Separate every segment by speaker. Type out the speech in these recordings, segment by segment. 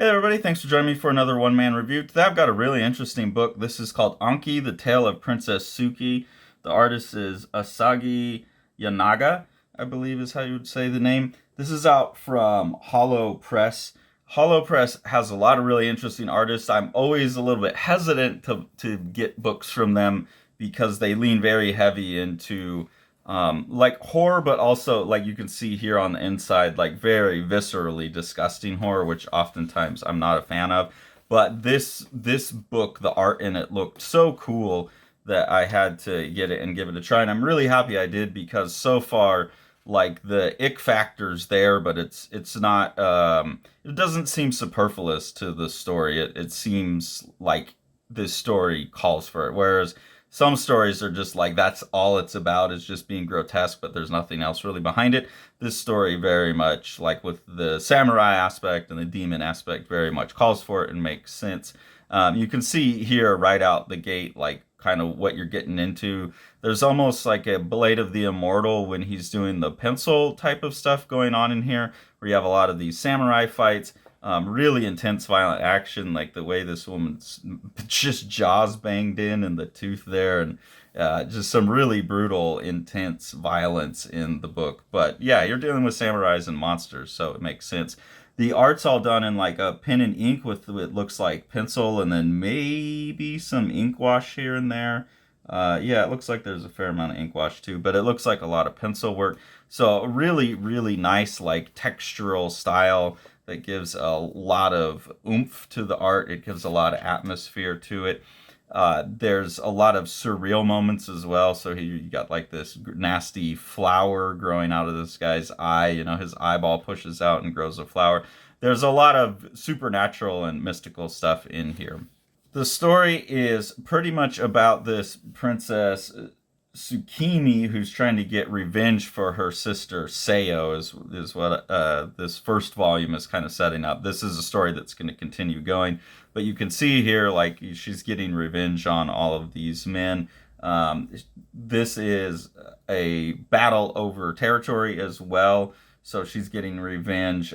Speaker 1: Hey everybody, thanks for joining me for another one-man review. Today I've got a really interesting book. This is called ENKI, The Tale of Princess Suki. The artist is Asagi Yaenaga, I believe is how you would say the name. This is out from Hollow Press. Hollow Press has a lot of really interesting artists. I'm always a little bit hesitant to get books from them because they lean very heavy into like horror, but also like you can see here on the inside, like very viscerally disgusting horror, which oftentimes I'm not a fan of. But this book, the art in it looked so cool that I had to get it and give it a try, and I'm really happy I did because so far, like the ick factor's there, but it's not. It doesn't seem superfluous to the story. It seems like this story calls for it, whereas some stories are just like that's all it's about is just being grotesque, but there's nothing else really behind it. This story very much, like with the samurai aspect and the demon aspect, very much calls for it and makes sense. You can see here right out the gate, like kind of what you're getting into. There's almost like a Blade of the Immortal when he's doing the pencil type of stuff going on in here, where you have a lot of these samurai fights. Really intense, violent action, like the way this woman's just jaws banged in and the tooth there, and just some really brutal, intense violence in the book. But yeah, you're dealing with samurais and monsters, so it makes sense. The art's all done in like a pen and ink with it looks like pencil, and then maybe some ink wash here and there. Yeah, it looks like there's a fair amount of ink wash too, but it looks like a lot of pencil work. So really, really nice, like textural style that gives a lot of oomph to the art. It gives a lot of atmosphere to it. There's a lot of surreal moments as well. So here you got like this nasty flower growing out of this guy's eye. You know, his eyeball pushes out and grows a flower. There's a lot of supernatural and mystical stuff in here. The story is pretty much about this princess Tsukimi who's trying to get revenge for her sister Sayo is what this first volume is kind of setting up. This is a story that's going to continue going, but you can see here like she's getting revenge on all of these men. This is a battle over territory as well. So she's getting revenge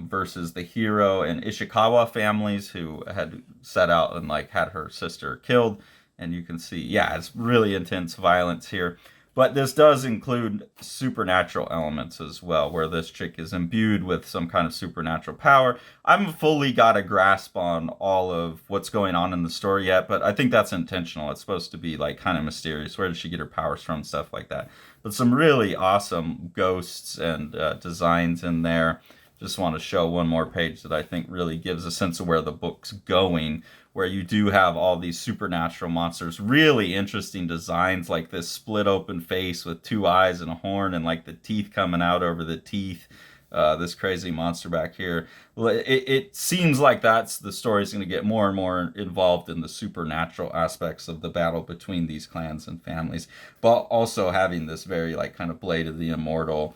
Speaker 1: versus the Hiro and Ishikawa families who had set out and like had her sister killed. And you can see, yeah, it's really intense violence here. But this does include supernatural elements as well, where this chick is imbued with some kind of supernatural power. I haven't fully got a grasp on all of what's going on in the story yet, but I think that's intentional. It's supposed to be like kind of mysterious. Where does she get her powers from? Stuff like that. But some really awesome ghosts and designs in there. Just want to show one more page that I think really gives a sense of where the book's going, where you do have all these supernatural monsters, really interesting designs like this split open face with two eyes and a horn and like the teeth coming out over the teeth. This crazy monster back here. It seems like that's the story's going to get more and more involved in the supernatural aspects of the battle between these clans and families, but also having this very like kind of Blade of the Immortal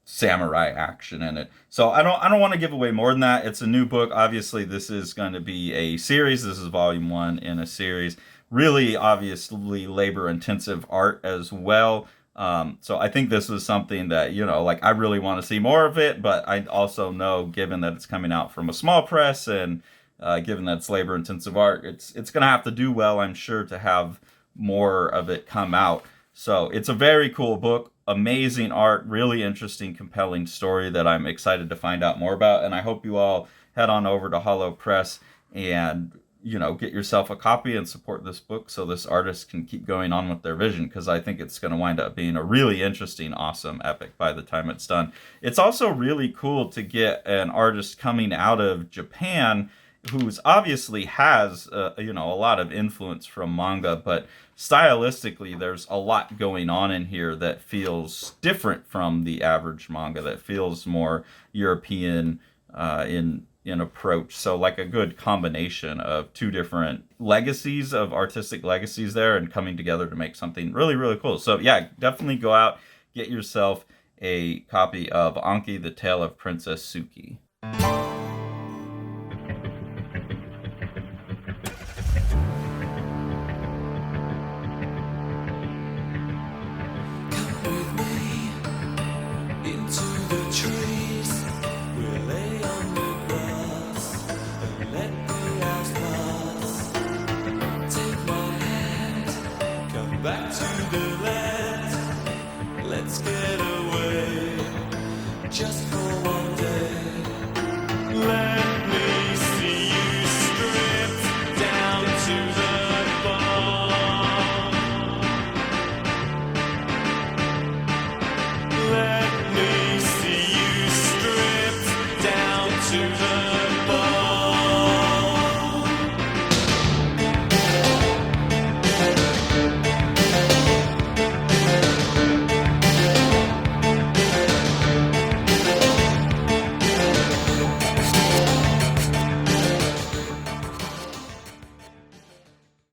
Speaker 1: samurai action in it. So I don't want to give away more than that. It's a new book. Obviously, this is going to be a series. This is volume 1 in a series. Really, obviously, labor-intensive art as well. So I think this was something that, you know, like I really want to see more of it, but I also know, given that it's coming out from a small press and given that it's labor-intensive art, it's going to have to do well, I'm sure, to have more of it come out. So it's a very cool book, amazing art, really interesting, compelling story that I'm excited to find out more about. And I hope you all head on over to Hollow Press and, you know, get yourself a copy and support this book so this artist can keep going on with their vision, because I think it's going to wind up being a really interesting, awesome epic by the time it's done. It's also really cool to get an artist coming out of Japan who's obviously has you know, a lot of influence from manga, but stylistically there's a lot going on in here that feels different from the average manga, that feels more European in approach. So like a good combination of two different legacies of artistic legacies there and coming together to make something really, really cool. So yeah, definitely go out, get yourself a copy of ENKI, The Tale of Princess Suki.
Speaker 2: Into the trees, we lay on the grass just